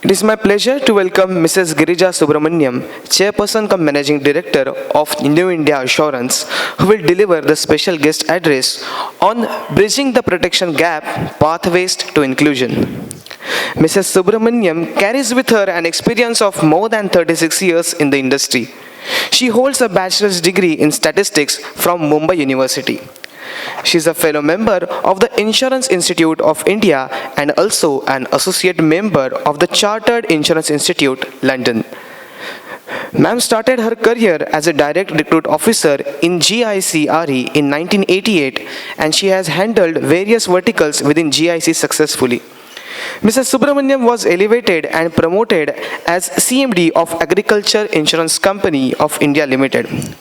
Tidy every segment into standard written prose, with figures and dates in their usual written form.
It is my pleasure to welcome Mrs. Girija Subramanian, Chairperson cum Managing Director of New India Assurance, who will deliver the special guest address on Bridging the Protection Gap, Pathways to Inclusion. Mrs. Subramanian carries with her an experience of more than 36 years in the industry. She holds a bachelor's degree in statistics from Bombay University. She is a fellow member of the Insurance Institute of India and also an associate member of the Chartered Insurance Institute, London. Ma'am started her career as a direct recruit officer in GICRE in 1988, and she has handled various verticals within GIC successfully. Mrs. Subramanian was elevated and promoted as CMD of Agriculture Insurance Company of India Limited.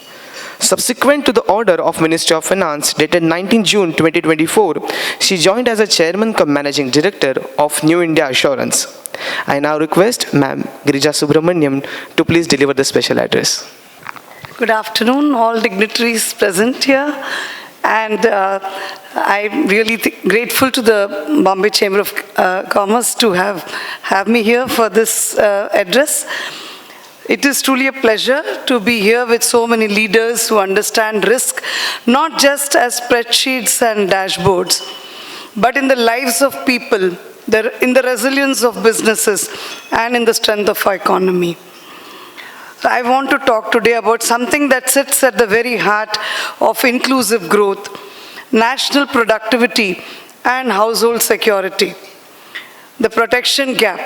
Subsequent to the order of Ministry of Finance dated 19 June 2024, she joined as a chairman cum managing director of New India Assurance. I now request Ma'am Girija Subramanian to please deliver the special address. Good afternoon, all dignitaries present here. And I'm really grateful to the Bombay Chamber of Commerce to have me here for this address. It is truly a pleasure to be here with so many leaders who understand risk, not just as spreadsheets and dashboards, but in the lives of people, in the resilience of businesses, and in the strength of our economy. I want to talk today about something that sits at the very heart of inclusive growth, national productivity, and household security. The protection gap,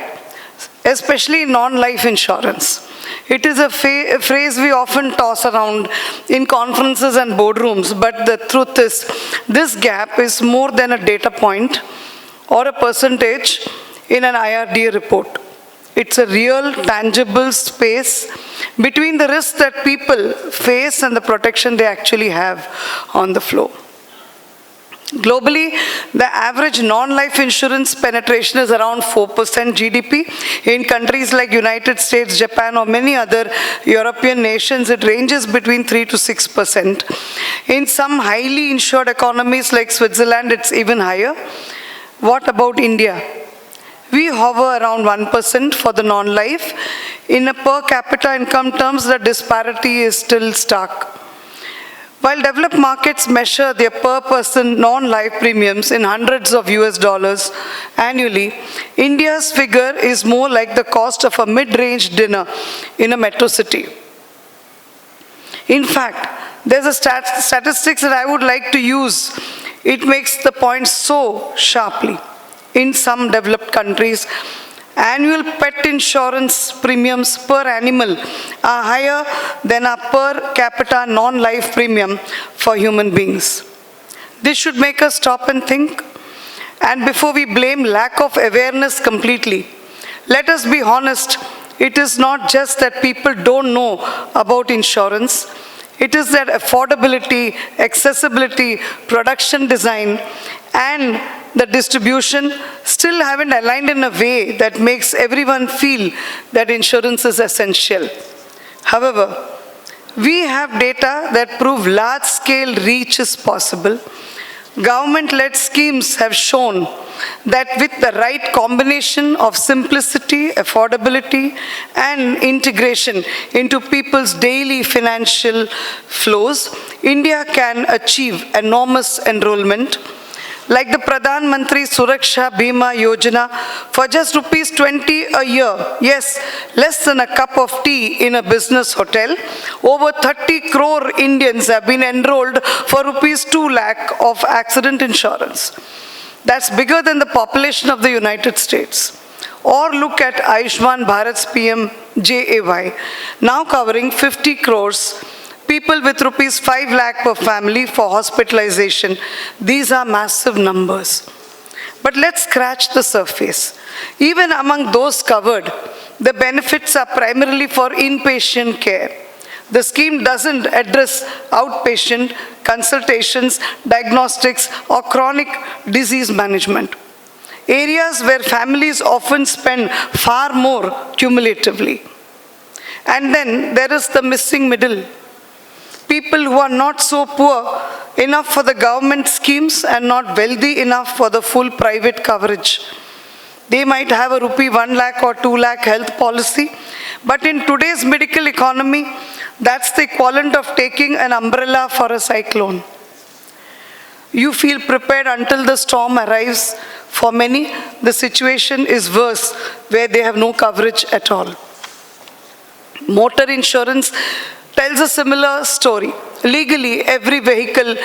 especially in non-life insurance. It is a phrase we often toss around in conferences and boardrooms, but the truth is, this gap is more than a data point or a percentage in an IRDA report. It's a real, tangible space between the risks that people face and the protection they actually have on the floor. Globally, the average non-life insurance penetration is around 4% GDP. In countries like United States, Japan, or many other European nations, it ranges between 3 to 6%. In some highly insured economies like Switzerland, it's even higher. What about India? We hover around 1% for the non-life. In a per capita income terms, the disparity is still stark. While developed markets measure their per-person non-life premiums in hundreds of US dollars annually, India's figure is more like the cost of a mid-range dinner in a metro city. In fact, there's a statistics that I would like to use. It makes the point so sharply. In some developed countries, annual pet insurance premiums per animal are higher than our per capita non-life premium for human beings. This should make us stop and think. And before we blame lack of awareness completely, let us be honest. It is not just that people don't know about insurance. It is that affordability, accessibility, production design, and the distribution still haven't aligned in a way that makes everyone feel that insurance is essential. However, we have data that prove large-scale reach is possible. Government-led schemes have shown that with the right combination of simplicity, affordability, and integration into people's daily financial flows, India can achieve enormous enrollment. Like the Pradhan Mantri Suraksha Bima Yojana, for just rupees 20 a year, yes, less than a cup of tea in a business hotel, over 30 crore Indians have been enrolled for rupees 2 lakh of accident insurance. That's bigger than the population of the United States. Or look at Ayushman Bharat's PM JAY, now covering 50 crores people with rupees 5 lakh per family for hospitalization. These are massive numbers. But let's scratch the surface. Even among those covered, the benefits are primarily for inpatient care. The scheme doesn't address outpatient consultations, diagnostics, or chronic disease management. Areas where families often spend far more cumulatively. And then there is the missing middle. People who are not so poor enough for the government schemes and not wealthy enough for the full private coverage. They might have a rupee 1 lakh or 2 lakh health policy, but in today's medical economy, that's the equivalent of taking an umbrella for a cyclone. You feel prepared until the storm arrives. For many, the situation is worse, where they have no coverage at all. Motor insurance tells a similar story. Legally, every vehicle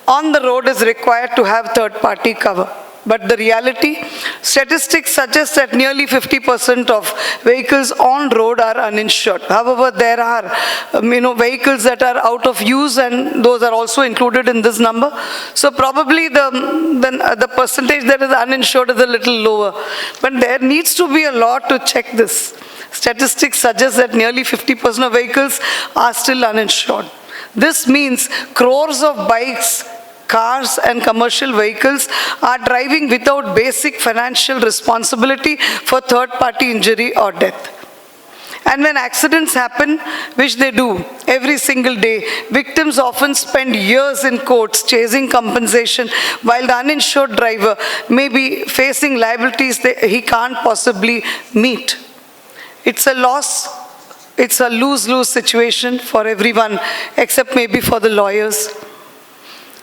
on the road is required to have third-party cover. But the reality, statistics suggest that nearly 50% of vehicles on road are uninsured. However, there are vehicles that are out of use, and those are also included in this number. So probably the percentage that is uninsured is a little lower. But there needs to be a law to check this. Statistics suggest that nearly 50% of vehicles are still uninsured. This means crores of bikes, cars and commercial vehicles are driving without basic financial responsibility for third-party injury or death. And when accidents happen, which they do every single day, victims often spend years in courts chasing compensation, while the uninsured driver may be facing liabilities that he can't possibly meet. It's a loss. It's a lose-lose situation for everyone, except maybe for the lawyers.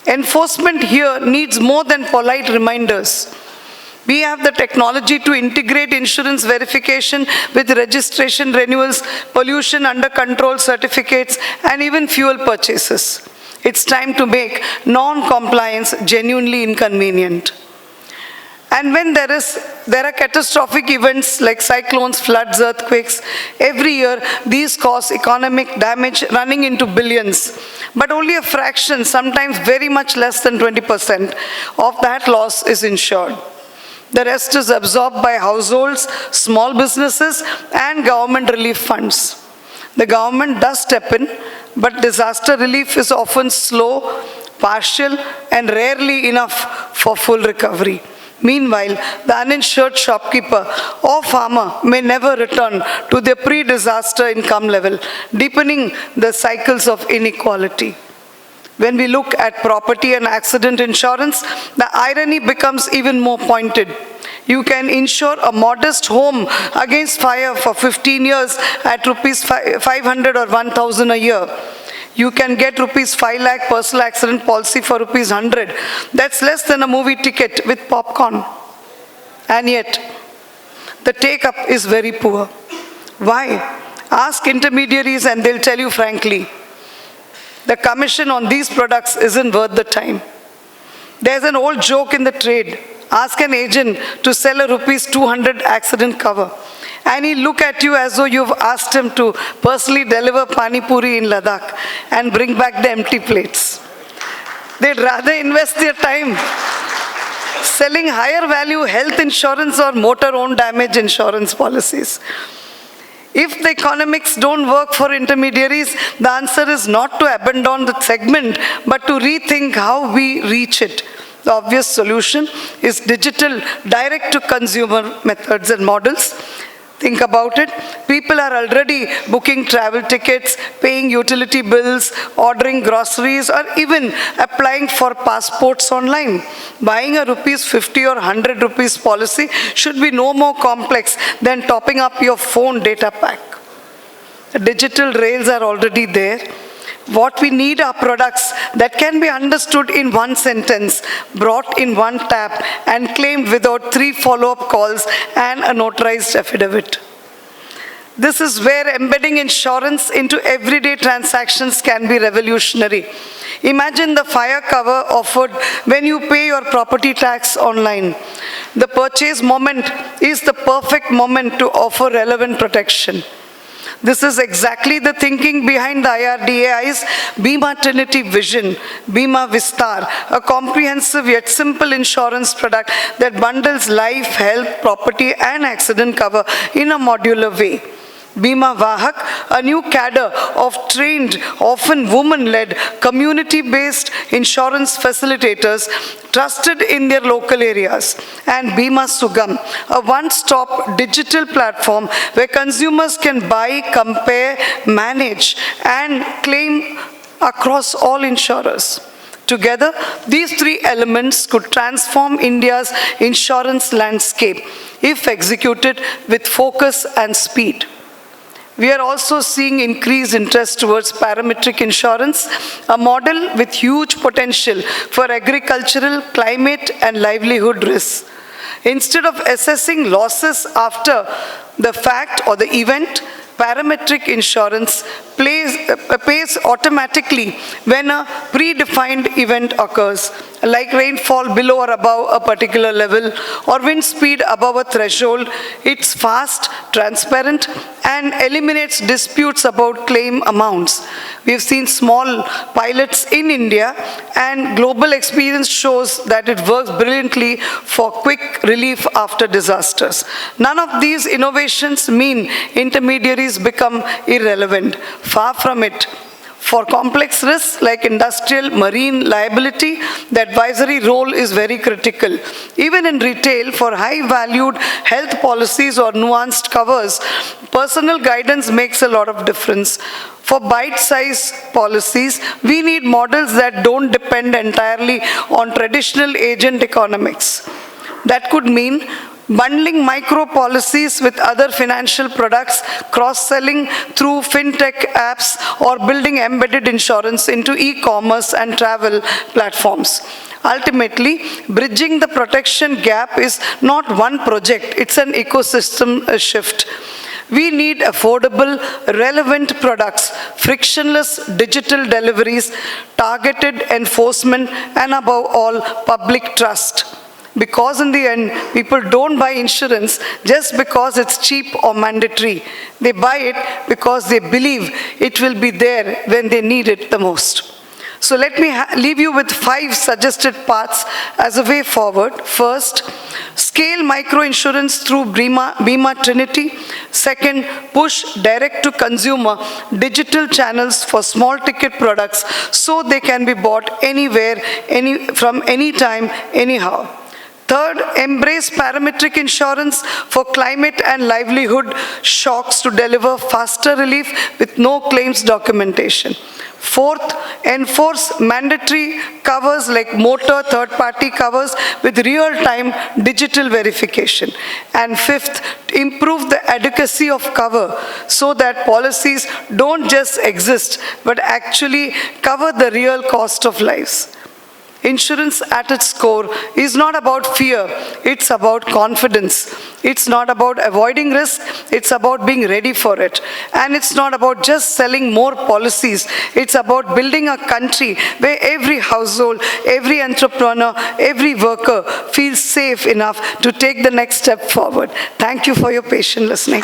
Enforcement here needs more than polite reminders. We have the technology to integrate insurance verification with registration renewals, pollution under control certificates, and even fuel purchases. It's time to make non-compliance genuinely inconvenient. And when there are catastrophic events like cyclones, floods, earthquakes, every year these cause economic damage running into billions. But only a fraction, sometimes very much less than 20% of that loss is insured. The rest is absorbed by households, small businesses, and government relief funds. The government does step in, but disaster relief is often slow, partial, and rarely enough for full recovery. Meanwhile, the uninsured shopkeeper or farmer may never return to their pre-disaster income level, deepening the cycles of inequality. When we look at property and accident insurance, the irony becomes even more pointed. You can insure a modest home against fire for 15 years at rupees 500 or 1,000 a year. You can get rupees 5 lakh personal accident policy for rupees 100. That's less than a movie ticket with popcorn. And yet, the take-up is very poor. Why? Ask intermediaries and they'll tell you frankly, the commission on these products isn't worth the time. There's an old joke in the trade. Ask an agent to sell a rupees 200 accident cover, and he'll look at you as though you've asked him to personally deliver pani puri in Ladakh and bring back the empty plates. They'd rather invest their time selling higher value health insurance or motor own damage insurance policies. If the economics don't work for intermediaries, the answer is not to abandon the segment, but to rethink how we reach it. The obvious solution is digital direct-to-consumer methods and models. Think about it. People are already booking travel tickets, paying utility bills, ordering groceries, or even applying for passports online. Buying a rupees 50 or 100 rupees policy should be no more complex than topping up your phone data pack. The digital rails are already there. What we need are products that can be understood in one sentence, brought in one tap, and claimed without 3 follow-up calls and a notarized affidavit. This is where embedding insurance into everyday transactions can be revolutionary. Imagine the fire cover offered when you pay your property tax online. The purchase moment is the perfect moment to offer relevant protection. This is exactly the thinking behind the IRDAI's Bima Trinity vision, Bima Vistar, a comprehensive yet simple insurance product that bundles life, health, property, and accident cover in a modular way. Bima Vahak, a new cadre of trained, often woman-led, community-based insurance facilitators trusted in their local areas. And Bima Sugam, a one-stop digital platform where consumers can buy, compare, manage, and claim across all insurers. Together, these three elements could transform India's insurance landscape if executed with focus and speed. We are also seeing increased interest towards parametric insurance, a model with huge potential for agricultural, climate, and livelihood risks. Instead of assessing losses after the fact or the event, parametric insurance pays automatically when a predefined event occurs, like rainfall below or above a particular level or wind speed above a threshold. It's fast, transparent, and eliminates disputes about claim amounts. We've seen small pilots in India, and global experience shows that it works brilliantly for quick relief after disasters. None of these innovations mean intermediaries become irrelevant. Far from it. For complex risks like industrial, marine liability, the advisory role is very critical. Even in retail, for high-valued health policies or nuanced covers, personal guidance makes a lot of difference. For bite-sized policies, we need models that don't depend entirely on traditional agent economics. That could mean bundling micro policies with other financial products, cross-selling through fintech apps, or building embedded insurance into e-commerce and travel platforms. Ultimately, bridging the protection gap is not one project, it's an ecosystem shift. We need affordable, relevant products, frictionless digital deliveries, targeted enforcement, and above all, public trust. Because in the end, people don't buy insurance just because it's cheap or mandatory. They buy it because they believe it will be there when they need it the most. So let me leave you with 5 suggested paths as a way forward. First, scale microinsurance through Bima Trinity. Second, push direct-to-consumer digital channels for small-ticket products so they can be bought anywhere, from any time, anyhow. Third, embrace parametric insurance for climate and livelihood shocks to deliver faster relief with no claims documentation. Fourth, enforce mandatory covers like motor third-party covers with real-time digital verification. And fifth, improve the adequacy of cover so that policies don't just exist but actually cover the real cost of lives. Insurance at its core is not about fear, it's about confidence. It's not about avoiding risk, it's about being ready for it. And it's not about just selling more policies, it's about building a country where every household, every entrepreneur, every worker feels safe enough to take the next step forward. Thank you for your patient listening.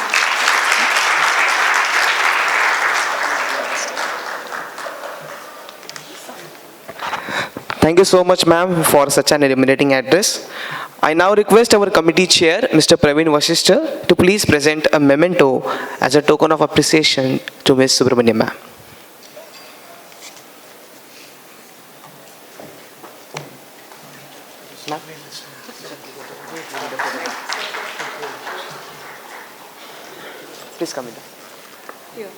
Thank you so much, ma'am, for such an illuminating address. I now request our committee chair, Mr. Praveen Vasishtha, to please present a memento as a token of appreciation to Ms. Subramanian, ma'am. Please come in. Here.